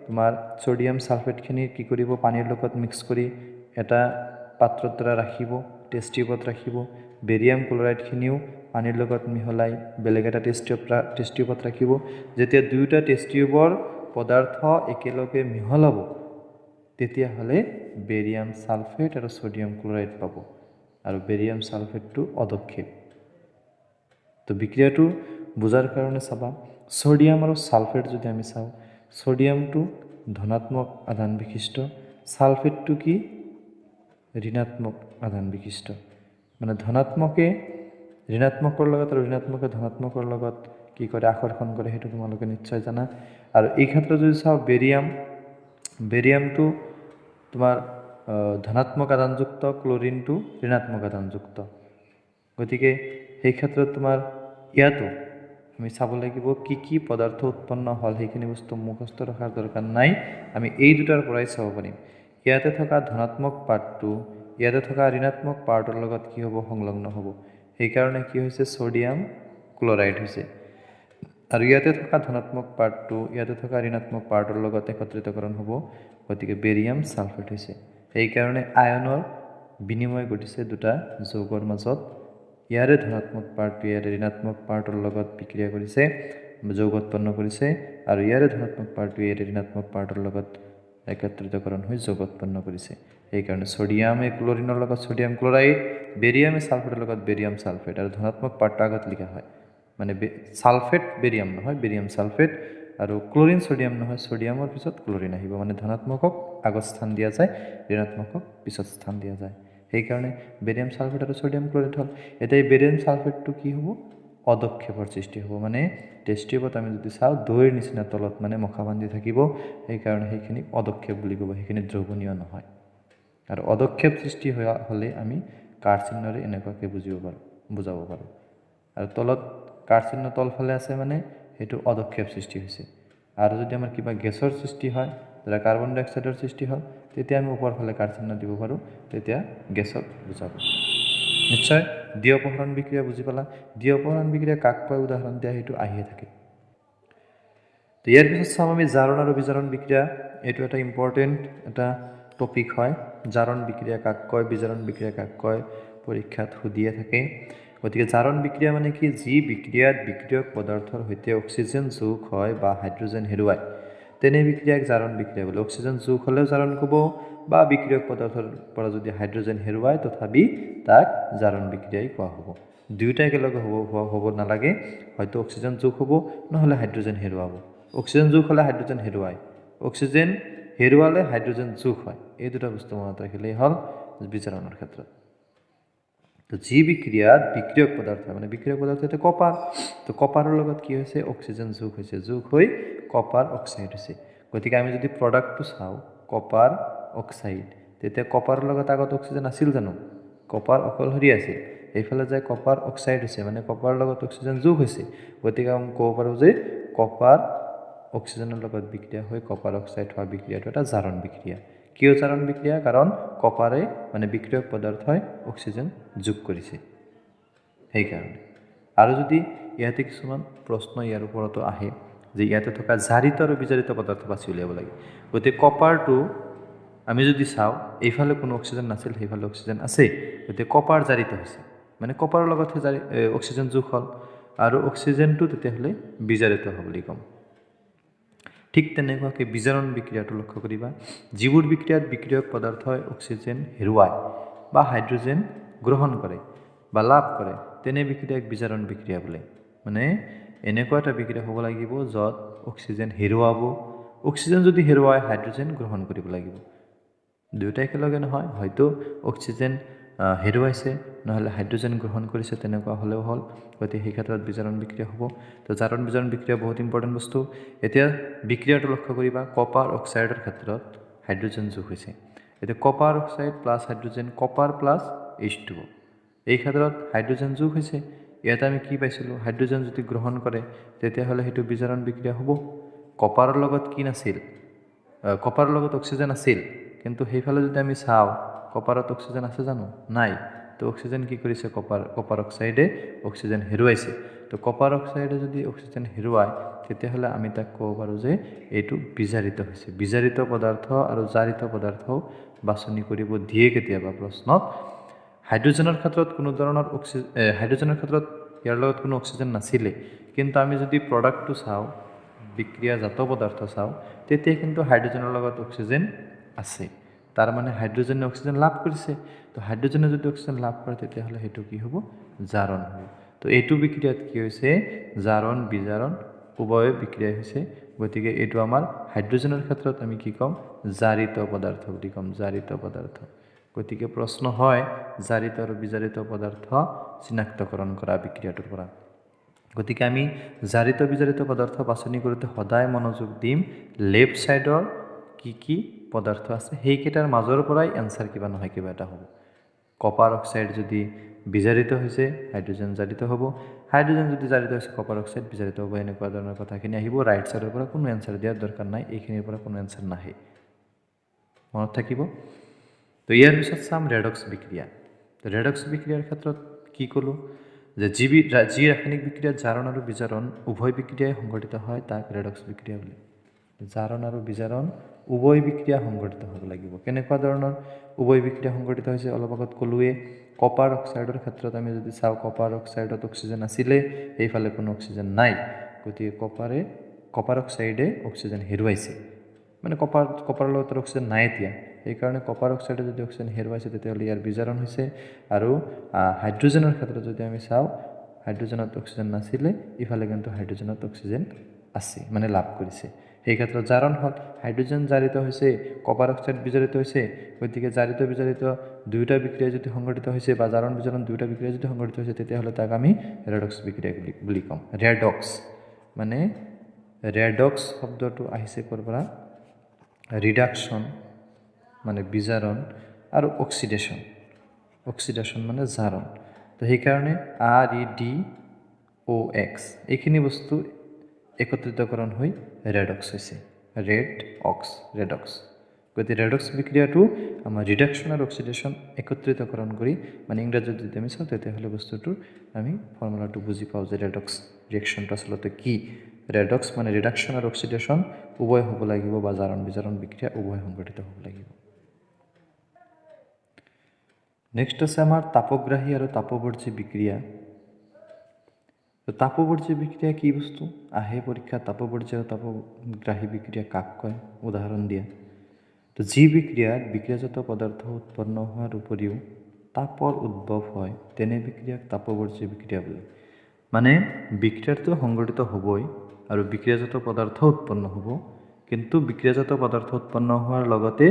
তোমাৰ ছডিয়াম সালফেটখিনি কি কৰিব পানীৰ লগত মিক্স কৰি এটা পাত্ৰৰ দ্বাৰা ৰাখিব টেষ্ট টিউবত ৰাখিব বেৰিয়াম ক্লোৰাইডখিনিও পানীৰ লগত মিহলাই বেলেগ এটা টেষ্ট টিউবত ৰাখিব যেতিয়া দুয়োটা টেষ্ট টিউবৰ পদাৰ্থ একেলগে মিহলাব তেতিয়াহ'লে বেৰিয়াম সালফেট আৰু ছডিয়াম ক্লোৰাইড পাব আৰু বেৰিয়াম সালফেটটো অদক্ষেপ তো বিক্ৰিয়াটো বুজাৰ কাৰণে চাবা ছডিয়াম আৰু সালফেট যদি আমি চাওঁ ছডিয়ামটো ধনাত্মক আধান বিশিষ্ট সালফেটটো কি ঋণাত্মক আধান বিশিষ্ট মানে ধনাত্মকে ঋণাত্মকৰ লগত আৰু ঋণাত্মকে ধনাত্মকৰ লগত কি কৰে আকৰ্ষণ কৰে সেইটো তোমালোকে নিশ্চয় জানা আৰু এই ক্ষেত্ৰত যদি চাওঁ বেৰিয়ামটো তোমাৰ ধনাত্মক আধানযুক্ত ক্লোৰিনটো ঋণাত্মক আধানযুক্ত গতিকে সেই ক্ষেত্ৰত তোমাৰ ইয়াতো আমি চাব লাগিব কি পদাৰ্থ উৎপন্ন হ'ল সেইখিনি বস্তু মুখস্থ ৰখাৰ দৰকাৰ নাই আমি এই দুটাৰ পৰাই চাব পাৰিম ইয়াতে থকা ধনাত্মক পাৰ্টটো ইয়াতে থকা ঋণাত্মক পাৰ্টৰ লগত কি হ'ব সংলগ্ন হ'ব সেইকাৰণে কি হৈছে ছডিয়াম ক্লোৰাইড হৈছে আৰু ইয়াতে থকা ধনাত্মক পাৰ্টটো ইয়াতে থকা ঋণাত্মক পাৰ্টৰ লগত একত্ৰিতকৰণ হ'ব গতিকে বেৰিয়াম সালফেট হৈছে সেইকাৰণে আয়নৰ বিনিময় ঘটিছে দুটা যৌগৰ মাজত ইয়াৰে ধনাত্মক পাৰ্টটো ইয়াৰে ঋণাত্মক পাৰ্টৰ লগত বিক্ৰিয়া কৰিছে যৌগ উৎপন্ন কৰিছে আৰু ইয়াৰে ধনাত্মক পাৰ্টটো ইয়াৰে ঋণাত্মক পাৰ্টৰ লগত একত্ৰিতকৰণ হৈ যৌগ উৎপন্ন কৰিছে সেইকাৰণে ছডিয়ামে ক্লোৰিনৰ লগত ছডিয়াম ক্লোৰাইড বেৰিয়ামে সালফেটৰ লগত বেৰিয়াম সালফেট আৰু ধনাত্মক পাৰ্টটো আগত লিখা হয় মানে সালফেট বেৰিয়াম নহয় বেৰিয়াম সালফেট আৰু ক্লোৰিন ছডিয়াম নহয় ছডিয়ামৰ পিছত ক্লোৰিন আহিব মানে ধনাত্মকক আগত স্থান দিয়া যায় ঋণাত্মকক পিছত স্থান দিয়া যায় সেইকাৰণে বেৰিয়াম সালফেট আৰু ছডিয়াম ক্লোৰাইড হ'ল এতিয়া এই বেৰিয়াম সালফেটটো কি হ'ব অদক্ষেপৰ সৃষ্টি হ'ব মানে টেষ্ট টিউবত আমি যদি চাওঁ দৈৰ নিচিনা তলত মানে মখা বান্ধি থাকিব সেইকাৰণে সেইখিনি অদক্ষেপ বুলি ক'ব সেইখিনি দ্ৰৱণীয় নহয় আৰু অদক্ষেপ সৃষ্টি হ'লে আমি কাৰ চিহ্নৰে এনেকুৱাকৈ বুজাব পাৰোঁ আৰু তলত কাৰ চিহ্ন তলফালে আছে মানে সেইটো অদক্ষেপ সৃষ্টি হৈছে আৰু যদি আমাৰ কিবা গেছৰ সৃষ্টি হয় ধৰা কাৰ্বন ডাই অক্সাইডৰ সৃষ্টি হ'ল তেতিয়া আমি ওপৰফালে কাৰ চিহ্ন দিব পাৰোঁ তেতিয়া গেছক বুজাব নিশ্চয় দ্বি অপহৰণ বিক্ৰিয়া বুজি পালা দ্বি অপহৰণ বিক্ৰিয়া কাক কয় উদাহৰণ দিয়া সেইটো আহিয়ে থাকে তো ইয়াৰ পিছত চাম আমি জাৰণ আৰু বিজাৰণ বিক্ৰিয়া এইটো এটা ইম্পৰ্টেণ্ট এটা টপিক হয় জাৰণ বিক্ৰিয়া কাক কয় বিজাৰণ বিক্ৰিয়া কাক কয় পৰীক্ষাত সুধিয়ে থাকে গতিকে জাৰণ বিক্ৰিয়া মানে কি যি বিক্ৰিয়াত বিক্ৰিয়ক পদাৰ্থৰ সৈতে অক্সিজেন যোগ হয় বা হাইড্ৰজেন হেৰুৱায় তেনে বিক্ৰিয়াক জাৰণ বিক্ৰিয়া বোলে অক্সিজেন যোগ হ'লেও জাৰণ ক'ব বা বিক্ৰিয়ক পদাৰ্থৰ পৰা যদি হাইড্ৰজেন হেৰুৱায় তথাপি তাক জাৰণ বিক্ৰিয়াই কোৱা হ'ব দুয়োটা একেলগে হ'ব নালাগে হয়তো অক্সিজেন যোগ হ'ব নহ'লে হাইড্ৰজেন হেৰুৱাব অক্সিজেন যোগ হ'লে হাইড্ৰজেন হেৰুৱায় অক্সিজেন হেৰুৱালে হাইড্ৰজেন যোগ হয় এই দুটা বস্তু মনত ৰাখিলেই হ'ল বিজাৰণৰ ক্ষেত্ৰত তো যি বিক্ৰিয়াত বিক্ৰিয়ক পদাৰ্থ মানে বিক্ৰিয়ক পদাৰ্থ এটা কপাৰ তো কপাৰৰ লগত কি হৈছে অক্সিজেন যোগ হৈছে যোগ হৈ কপাৰ অক্সাইড হৈছে গতিকে আমি যদি প্ৰডাক্টটো চাওঁ কপাৰ অক্সাইড তেতিয়া কপাৰৰ লগত আগত অক্সিজেন আছিল জানো কপাৰ অকলশৰীয়া আছিল এইফালে যায় কপাৰ অক্সাইড হৈছে মানে কপাৰৰ লগত অক্সিজেন যোগ হৈছে গতিকে আমি ক'ব পাৰোঁ যে কপাৰ অক্সিজেনৰ লগত বিক্ৰিয়া হৈ কপাৰ অক্সাইড হোৱা বিক্ৰিয়াটো এটা জাৰণ বিক্ৰিয়া কিয় জাৰণ বিক্ৰিয়া কাৰণ কপাৰে মানে বিক্ৰিয়ক পদাৰ্থই অক্সিজেন যোগ কৰিছে সেইকাৰণে আৰু যদি ইয়াতে কিছুমান প্ৰশ্ন ইয়াৰ ওপৰতো আহে যে ইয়াতে থকা জাৰিত আৰু বিজাৰিত পদাৰ্থ বাছি উলিয়াব লাগে গতিকে কপাৰটো আমি যদি চাওঁ এইফালে কোনো অক্সিজেন নাছিল সেইফালে অক্সিজেন আছে গতিকে কপাৰ জাৰিত হৈছে মানে কপাৰৰ লগতহে অক্সিজেন যোগ হ'ল আৰু অক্সিজেনটো তেতিয়াহ'লে বিজাৰিত হ'ব বুলি ক'ম ঠিক তেনেকুৱাকৈ বিজাৰণ বিক্ৰিয়াটো লক্ষ্য কৰিবা যিবোৰ বিক্ৰিয়াত বিক্ৰিয়ক পদাৰ্থই অক্সিজেন হেৰুৱায় বা হাইড্ৰজেন গ্ৰহণ কৰে বা লাভ কৰে তেনে বিক্ৰিয়াক বিজাৰণ বিক্ৰিয়া বোলে মানে এনেকুৱা এটা বিক্ৰিয়া হ'ব লাগিব য'ত অক্সিজেন হেৰুৱাব অক্সিজেন যদি হেৰুৱায় হাইড্ৰজেন গ্ৰহণ কৰিব লাগিব দুয়োটা একেলগে নহয় হয়তো অক্সিজেন হেৰুৱাইছে নহ'লে হাইড্ৰজেন গ্ৰহণ কৰিছে তেনেকুৱা হ'লেও হ'ল গতিকে সেই ক্ষেত্ৰত বিজাৰণ বিক্ৰিয়া হ'ব তো জাৰণ বিজাৰণ বিক্ৰিয়া বহুত ইম্পৰ্টেণ্ট বস্তু এতিয়া বিক্ৰিয়াটো লক্ষ্য কৰিবা কপাৰ অক্সাইডৰ ক্ষেত্ৰত হাইড্ৰজেন যোগ হৈছে এতিয়া copper oxide plus hydrogen copper plus H2O এই ক্ষেত্ৰত হাইড্ৰজেন যোগ হৈছে ইয়াত আমি কি পাইছিলোঁ হাইড্ৰজেন যদি গ্ৰহণ কৰে তেতিয়াহ'লে সেইটো বিজাৰণ বিক্ৰিয়া হ'ব কপাৰৰ লগত কি নাছিল কপাৰৰ লগত অক্সিজেন আছিল কিন্তু সেইফালে যদি আমি চাওঁ কপাৰত অক্সিজেন আছে জানো নাই তো অক্সিজেন কি কৰিছে কপাৰ অক্সাইডে অক্সিজেন হেৰুৱাইছে তো কপাৰ অক্সাইডে যদি অক্সিজেন হেৰুৱায় তেতিয়াহ'লে আমি তাক ক'ব পাৰোঁ যে এইটো বিজাৰিত হৈছে বিজাৰিত পদাৰ্থ আৰু জাৰিত পদাৰ্থ বাছনি কৰিব দিয়ে কেতিয়াবা প্ৰশ্নত হাইড্ৰজেনৰ ক্ষেত্ৰত কোনো ধৰণৰ হাইড্ৰজেনৰ ক্ষেত্ৰত ইয়াৰ লগত কোনো অক্সিজেন নাছিলে কিন্তু আমি যদি প্ৰডাক্টটো চাওঁ বিক্ৰিয়াজাত পদাৰ্থ চাওঁ তেতিয়া কিন্তু হাইড্ৰজেনৰ লগত অক্সিজেন আছে তাৰ মানে হাইড্ৰজেনে অক্সিজেন লাভ কৰিছে তো হাইড্ৰজেনে যদি অক্সিজেন লাভ কৰে তেতিয়াহ'লে সেইটো কি হ'ব জাৰণ হ'ব তো এইটো বিক্ৰিয়াত কি হৈছে জাৰণ বিজাৰণ উভয় বিক্ৰিয়া হৈছে গতিকে এইটো আমাৰ হাইড্ৰজেনৰ ক্ষেত্ৰত আমি কি ক'ম জাৰিত পদাৰ্থ বুলি ক'ম জাৰিত পদাৰ্থ গতিকে প্ৰশ্ন হয় জাৰিত আৰু বিজাৰিত পদাৰ্থ চিনাক্তকৰণ কৰা বিক্ৰিয়াটোৰ পৰা গতিকে আমি জাৰিত বিজাৰিত পদাৰ্থ বাছনি কৰোঁতে সদায় মনোযোগ দিম লেফ্ট ছাইডৰ কি পদাৰ্থ আছে সেইকেইটাৰ মাজৰ পৰাই এনসাৰ কিবা নহয় কিবা এটা হ'ব কপাৰ অক্সাইড যদি বিজাৰিত হৈছে হাইড্ৰজেন জাৰিত হ'ব হাইড্ৰজেন যদি জাৰিত হৈছে কপাৰ অক্সাইড বিজাৰিত হ'ব এনেকুৱা ধৰণৰ কথাখিনি আহিব ৰাইট ছাইডৰ পৰা কোনো এনসাৰ দিয়াৰ দৰকাৰ নাই এইখিনিৰ পৰা কোনো এনসাৰ নাহে মনত থাকিব তো ইয়াৰ পিছত চাম ৰেডক্স বিক্ৰিয়া তো ৰেডক্স বিক্ৰিয়াৰ ক্ষেত্ৰত কি ক'লোঁ যে যি ৰাসায়নিক বিক্ৰিয়াত জাৰণ আৰু বিজাৰণ উভয় বিক্ৰিয়াই সংঘটিত হয় তাক ৰেডক্স বিক্ৰিয়া বোলে জাৰণ আৰু বিজাৰণ উভয় বিক্ৰিয়া সংঘটিত হ'ব লাগিব কেনেকুৱা ধৰণৰ উভয় বিক্ৰিয়া সংঘটিত হৈছে অলপ আগত ক'লোৱে কপাৰ অক্সাইডৰ ক্ষেত্ৰত আমি যদি চাওঁ কপাৰ অক্সাইডত অক্সিজেন আছিলে এইফালে কোনো অক্সিজেন নাই গতিকে কপাৰ অক্সাইডে অক্সিজেন হেৰুৱাইছে মানে কপাৰৰ লগত অক্সিজেন নাই এতিয়া সেইকাৰণে কপাৰ অক্সাইডে যদি অক্সিজেন হেৰুৱাইছে তেতিয়াহ'লে ইয়াৰ বিজাৰণ হৈছে আৰু হাইড্ৰজেনৰ ক্ষেত্ৰত যদি আমি চাওঁ হাইড্ৰজেনত অক্সিজেন নাছিলে ইফালে কিন্তু হাইড্ৰজেনত অক্সিজেন আছে মানে লাভ কৰিছে সেই ক্ষেত্ৰত জাৰণ হ'ল হাইড্ৰজেন জাৰিত হৈছে কপাৰ অক্সাইড বিজাৰিত হৈছে গতিকে জাৰিত বিজাৰিত দুয়োটা বিক্ৰিয়া যদি সংঘটিত হৈছে বা জাৰণ বিজাৰণ দুয়োটা বিক্ৰিয়া যদি সংঘটিত হৈছে তেতিয়াহ'লে তাক আমি ৰেডক্স বিক্ৰিয়া বুলি ক'ম ৰেডক্স মানে ৰেডক্স শব্দটো আহিছে ক'ৰ পৰা ৰিডাকশ্যন মানে বিজাৰণ আৰু অক্সিডেশ্যন মানে জাৰণ তো সেইকাৰণে REDOX এইখিনি বস্তু একত্ৰিতকৰণ হৈ ৰেডক্স হৈছে ৰেডক্স গতিকে ৰেডক্স বিক্ৰিয়াটো আমাৰ ৰিডাকশ্যন আৰু অক্সিডেশ্যন একত্ৰিতকৰণ কৰি মানে ইংৰাজীত যদি আমি চাওঁ তেতিয়াহ'লে বস্তুটোৰ আমি ফৰ্মুলাটো বুজি পাওঁ যে ৰেডক্স ৰিয়েকশ্যনটো আচলতে কি ৰেডক্স মানে ৰিডাকশ্যন আৰু অক্সিডেশ্যন উভয় হ'ব লাগিব বা জাৰণ বিজাৰণ বিক্ৰিয়া উভয় সংঘটিত হ'ব লাগিব নেক্সট আছে আমাৰ তাপগ্ৰাহী আৰু তাপবৰ্জী বিক্ৰিয়া তো তাপবৰ্জী বিক্ৰিয়া কি বস্তু আহে পৰীক্ষা তাপবৰ্জী আৰু তাপগ্ৰাহী বিক্ৰিয়া কাক কয় উদাহৰণ দিয়া তো যি বিক্ৰিয়াত বিক্ৰিয়াজাত পদাৰ্থ উৎপন্ন হোৱাৰ উপৰিও তাপৰ উদ্ভৱ হয় তেনে বিক্ৰিয়াক তাপবৰ্জী বিক্ৰিয়া বোলে মানে বিক্ৰিয়াটো সংঘটিত হ'বই আৰু বিক্ৰিয়াজাত পদাৰ্থ উৎপন্ন হ'ব কিন্তু বিক্ৰিয়াজাত পদাৰ্থ উৎপন্ন হোৱাৰ লগতে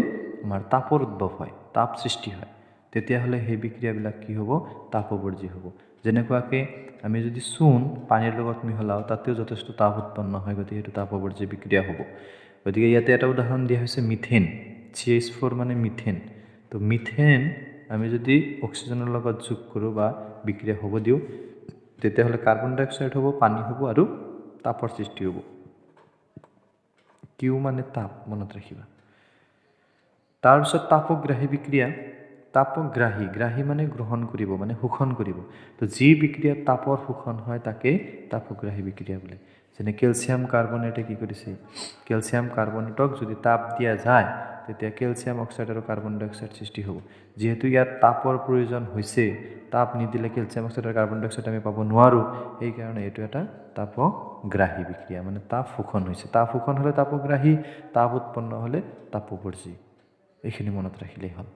আমাৰ তাপৰ উদ্ভৱ হয় তাপ সৃষ্টি হয় তেতিয়াহ'লে সেই বিক্ৰিয়াবিলাক কি হ'ব তাপবৰ্জী হ'ব যেনেকুৱাকৈ আমি যদি চূণ পানীৰ লগত মিহলাওঁ তাতেও যথেষ্ট তাপ উৎপন্ন হয় গতিকে সেইটো তাপবৰ্জী বিক্ৰিয়া হ'ব গতিকে ইয়াতে এটা উদাহৰণ দিয়া হৈছে মিথেন CH4 মানে মিথেন তো মিথেন আমি যদি অক্সিজেনৰ লগত যোগ কৰোঁ বা বিক্ৰিয়া হ'ব দিওঁ তেতিয়াহ'লে কাৰ্বন ডাই অক্সাইড হ'ব পানী হ'ব আৰু তাপৰ সৃষ্টি হ'ব কিউ মানে তাপ মনত ৰাখিবা তাৰপিছত তাপগ্ৰাহী বিক্ৰিয়া গ্ৰাহী মানে গ্ৰহণ কৰিব মানে শোষণ কৰিব তো যি বিক্ৰিয়াত তাপৰ শোষণ হয় তাকে তাপগ্ৰাহী বিক্ৰিয়া বোলে যেনে কেলছিয়াম কাৰ্বনেটে কি কৰিছে কেলছিয়াম কাৰ্বনেটক যদি তাপ দিয়া যায় তেতিয়া কেলছিয়াম অক্সাইড আৰু কাৰ্বন ডাই অক্সাইড সৃষ্টি হ'ব যেহেতু ইয়াত তাপৰ প্ৰয়োজন হৈছে তাপ নিদিলে কেলছিয়াম অক্সাইড আৰু কাৰ্বন ডাই অক্সাইড আমি পাব নোৱাৰো এই কাৰণে এটো এটা তাপগ্ৰাহী বিক্ৰিয়া মানে তাপ শোষণ হৈছে তাপ শোষণ হলে তাপগ্ৰাহী তাপ উৎপন্ন হলে তাপবৰ্জী এইখিনি মনত ৰাখিলেই হ'ল